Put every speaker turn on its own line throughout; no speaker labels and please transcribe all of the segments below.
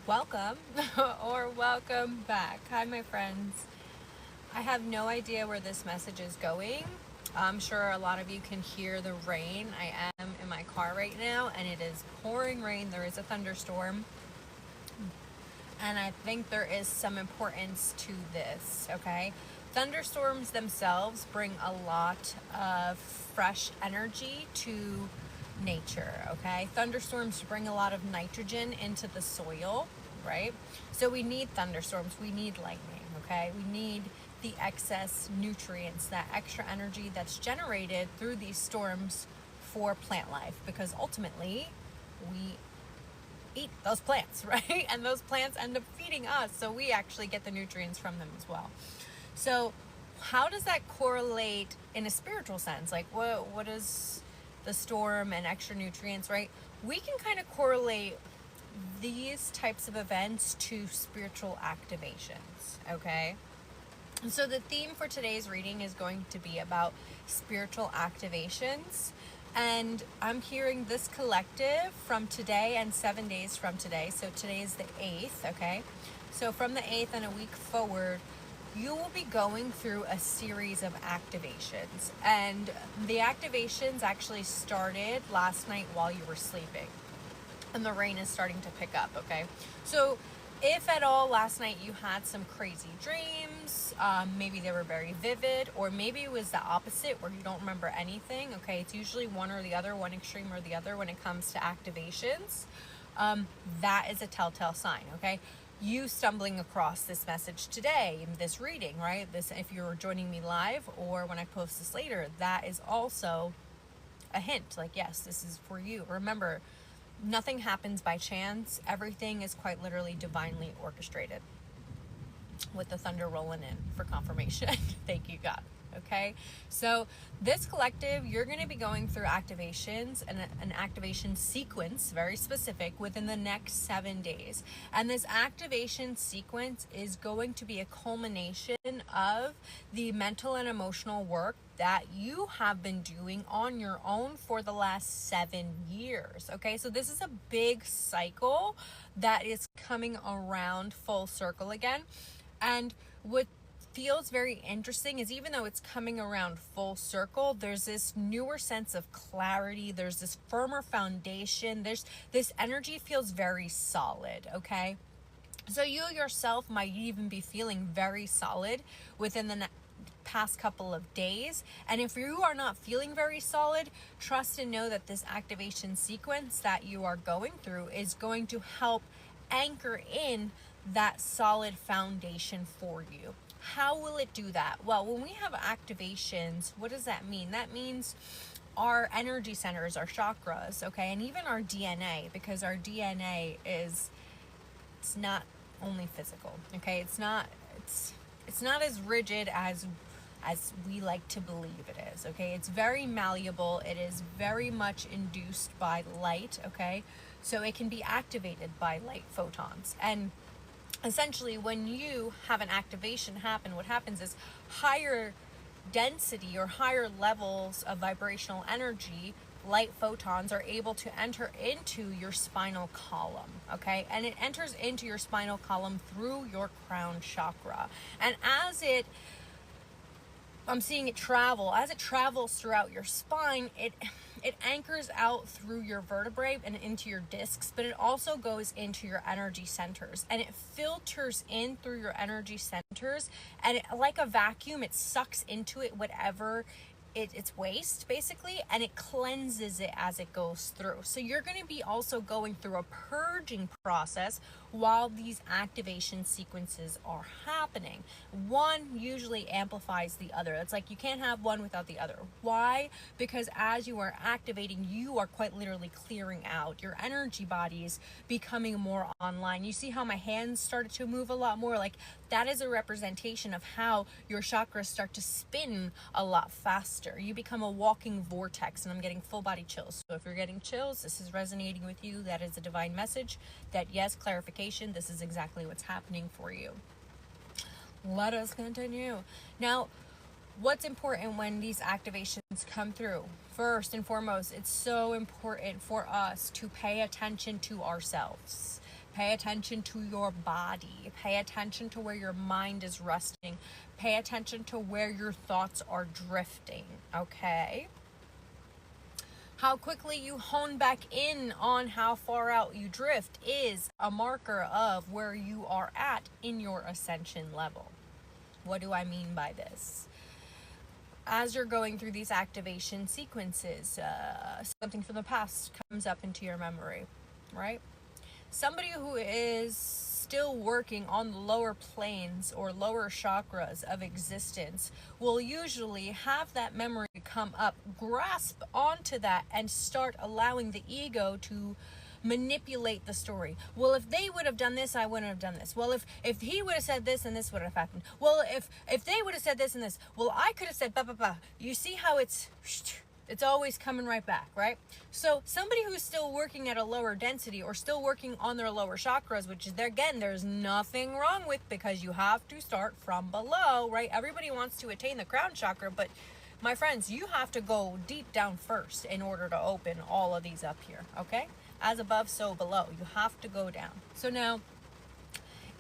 welcome or welcome back. Hi, my friends. I have no idea where this message is going. I'm sure a lot of you can hear the rain. I am in my car right now and it is pouring rain. There is a thunderstorm. And I think there is some importance to this, okay? Thunderstorms themselves bring a lot of fresh energy to nature, okay? Thunderstorms bring a lot of nitrogen into the soil, right? So we need thunderstorms, we need lightning, okay? We need the excess nutrients, that extra energy that's generated through these storms for plant life, because ultimately we eat those plants, right? And those plants end up feeding us, so we actually get the nutrients from them as well. So how does that correlate in a spiritual sense? Like what is the storm and extra nutrients, right? We can kind of correlate these types of events to spiritual activations, okay? And so the theme for today's reading is going to be about spiritual activations. And I'm hearing this collective from today and 7 days from today. So today is the 8th, okay? So from the 8th and a week forward, you will be going through a series of activations. And the activations actually started last night while you were sleeping. And the rain is starting to pick up, okay? So if at all last night you had some crazy dreams, maybe they were very vivid, or maybe it was the opposite where you don't remember anything, okay? It's usually one or the other, one extreme or the other when it comes to activations. That is a telltale sign, okay? You stumbling across this message today in this reading, right? This, if you're joining me live or when I post this later, that is also a hint. Like, yes, this is for you. Remember, nothing happens by chance. Everything is quite literally divinely orchestrated. With the thunder rolling in for confirmation. Thank you, God. Okay, so this collective, you're going to be going through activations and an activation sequence, very specific, within the next 7 days. And this activation sequence is going to be a culmination of the mental and emotional work that you have been doing on your own for the last 7 years. Okay, so this is a big cycle that is coming around full circle again. And what feels very interesting is even though it's coming around full circle, there's this newer sense of clarity, there's this firmer foundation, there's this energy feels very solid, okay? So you yourself might even be feeling very solid within the past couple of days. And if you are not feeling very solid, trust and know that this activation sequence that you are going through is going to help anchor in that solid foundation for you. How will it do that? Well, when we have activations, what does that mean? That means our energy centers, our chakras, okay, and even our DNA, because our DNA it's not only physical, okay? It's not as rigid as we like to believe it is, okay? It's very malleable. It is very much induced by light, okay? So it can be activated by light photons. And essentially, when you have an activation happen, what happens is higher density or higher levels of vibrational energy, light photons, are able to enter into your spinal column, okay? And it enters into your spinal column through your crown chakra. And I'm seeing it travel. As it travels throughout your spine, it anchors out through your vertebrae and into your discs, but it also goes into your energy centers, and it filters in through your energy centers, and like a vacuum, it sucks into it whatever it's waste, basically, and it cleanses it as it goes through. So you're going to be also going through a purging process while these activation sequences are happening. One usually amplifies the other. It's like you can't have one without the other. Why? Because as you are activating, you are quite literally clearing out. Your energy bodies becoming more online. You see how my hands started to move a lot more? Like, that is a representation of how your chakras start to spin a lot faster. You become a walking vortex, and I'm getting full body chills. So if you're getting chills, this is resonating with you. That is a divine message that, yes, clarification, this is exactly what's happening for you. Let us continue. Now, what's important when these activations come through? First and foremost, it's so important for us to pay attention to ourselves. Pay attention to your body. Pay attention to where your mind is resting. Pay attention to where your thoughts are drifting, okay? How quickly you hone back in on how far out you drift is a marker of where you are at in your ascension level. What do I mean by this? As you're going through these activation sequences, something from the past comes up into your memory, right? Somebody who is still working on the lower planes or lower chakras of existence will usually have that memory come up, grasp onto that, and start allowing the ego to manipulate the story. Well, if they would have done this, I wouldn't have done this. Well, if he would have said this and this would have happened. Well, if they would have said this and this, well, I could have said blah, blah, blah. You see how it's always coming right back, right? So somebody who's still working at a lower density or still working on their lower chakras, which is, again, there's nothing wrong with, because you have to start from below, right? Everybody wants to attain the crown chakra, but my friends, you have to go deep down first in order to open all of these up here, okay? As above, so below. You have to go down. So now,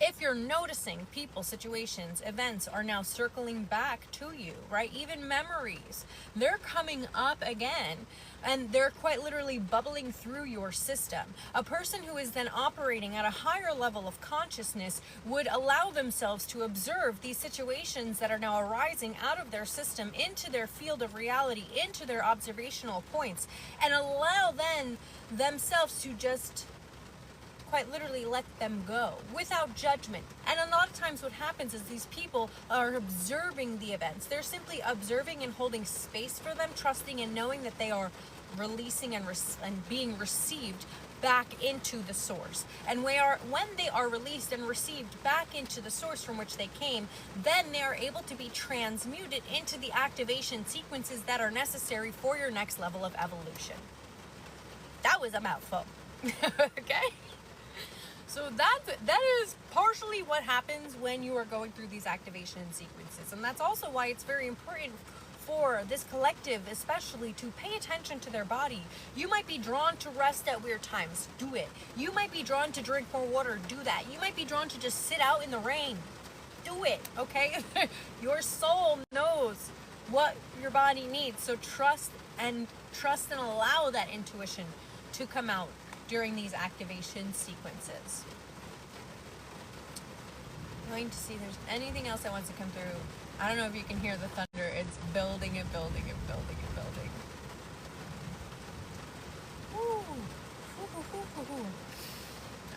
if you're noticing people, situations, events are now circling back to you, right? Even memories, they're coming up again, and they're quite literally bubbling through your system. A person who is then operating at a higher level of consciousness would allow themselves to observe these situations that are now arising out of their system into their field of reality, into their observational points, and allow then themselves to just quite literally let them go without judgment. And a lot of times what happens is these people are observing the events. They're simply observing and holding space for them, trusting and knowing that they are releasing and being received back into the source. And when they are released and received back into the source from which they came, then they are able to be transmuted into the activation sequences that are necessary for your next level of evolution. That was a mouthful. Okay? So that is partially what happens when you are going through these activation sequences. And that's also why it's very important for this collective especially to pay attention to their body. You might be drawn to rest at weird times. Do it. You might be drawn to drink more water. Do that. You might be drawn to just sit out in the rain. Do it, okay? Your soul knows what your body needs. So trust and allow that intuition to come out during these activation sequences. I'm going to see if there's anything else that wants to come through. I don't know if you can hear the thunder. It's building and building and building and building. Woo.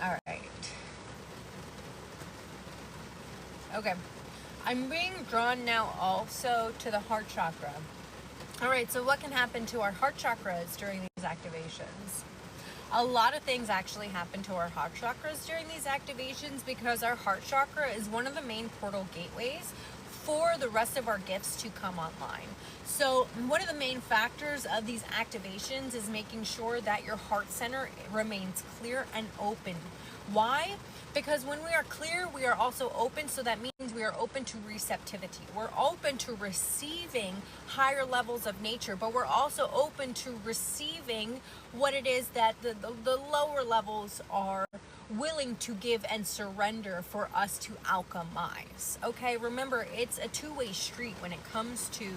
All right. Okay. I'm being drawn now also to the heart chakra. All right, so what can happen to our heart chakras during these activations? A lot of things actually happen to our heart chakras during these activations because our heart chakra is one of the main portal gateways for the rest of our gifts to come online. So one of the main factors of these activations is making sure that your heart center remains clear and open. Why? Because when we are clear, we are also open, so that means we are open to receptivity. We're open to receiving higher levels of nature, but we're also open to receiving what it is that the lower levels are willing to give and surrender for us to alchemize. Okay, remember, it's a two-way street when it comes to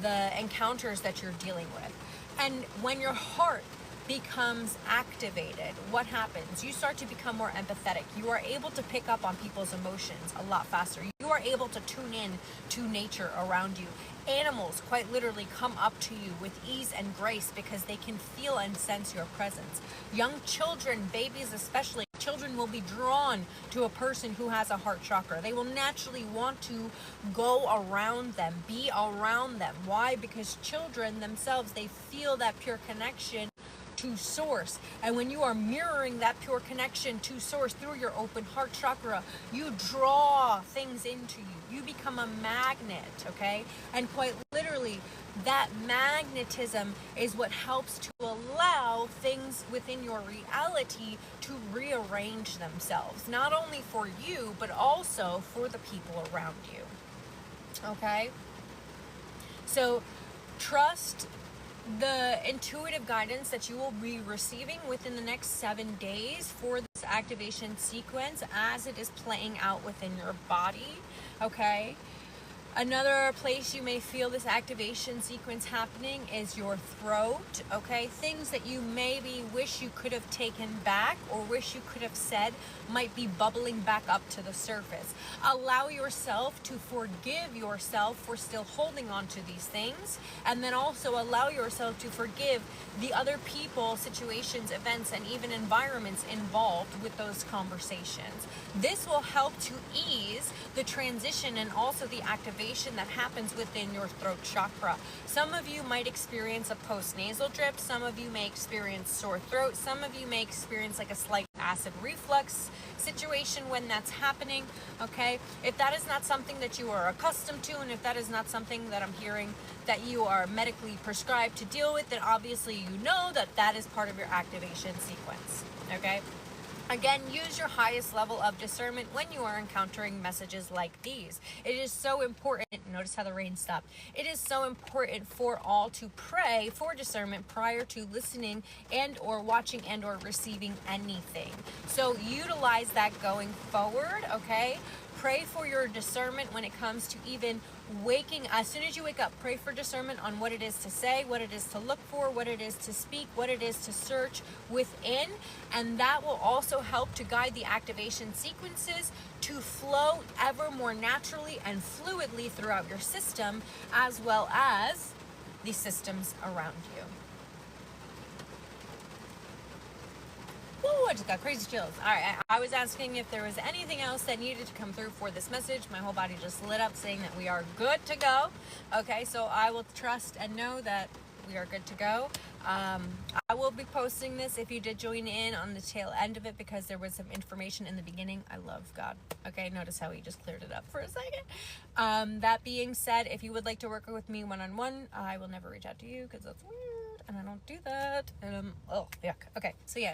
the encounters that you're dealing with. And when your heart becomes activated, what happens? You start to become more empathetic. You are able to pick up on people's emotions a lot faster. You are able to tune in to nature around you. Animals quite literally come up to you with ease and grace because they can feel and sense your presence. Young children, babies especially, children will be drawn to a person who has a heart chakra. They will naturally want to go around them, be around them. Why? Because children themselves, they feel that pure connection to source. And when you are mirroring that pure connection to source through your open heart chakra, you draw things into you. You become a magnet, okay? And quite literally, that magnetism is what helps to allow things within your reality to rearrange themselves, not only for you, but also for the people around you, okay? So trust the intuitive guidance that you will be receiving within the next 7 days for this this activation sequence as it is playing out within your body, okay? Another place you may feel this activation sequence happening is your throat, okay? Things that you maybe wish you could have taken back or wish you could have said might be bubbling back up to the surface. Allow yourself to forgive yourself for still holding on to these things, and then also allow yourself to forgive the other people, situations, events, and even environments involved with those conversations. This will help to ease the transition and also the activation that happens within your throat chakra. Some of you might experience a post-nasal drip. Some of you may experience sore throat. Some of you may experience like a slight acid reflux situation when that's happening, okay? If that is not something that you are accustomed to, and if that is not something that I'm hearing that you are medically prescribed to deal with, then obviously you know that that is part of your activation sequence, okay? Again, use your highest level of discernment when you are encountering messages like these. It is so important. Notice how the rain stopped. It is so important for all to pray for discernment prior to listening and or watching and or receiving anything. So utilize that going forward, okay? Pray for your discernment when it comes to even waking. As soon as you wake up, pray for discernment on what it is to say, what it is to look for, what it is to speak, what it is to search within. And that will also help to guide the activation sequences to flow ever more naturally and fluidly throughout your system, as well as the systems around you. Woo, I just got crazy chills. All right, I was asking if there was anything else that needed to come through for this message. My whole body just lit up saying that we are good to go. Okay, so I will trust and know that we are good to go. I will be posting this if you did join in on the tail end of it, because there was some information in the beginning. I love God. Okay, notice how he just cleared it up for a second. That being said, if you would like to work with me one-on-one, I will never reach out to you because that's weird and I don't do that. Oh, yuck. Okay, so yeah.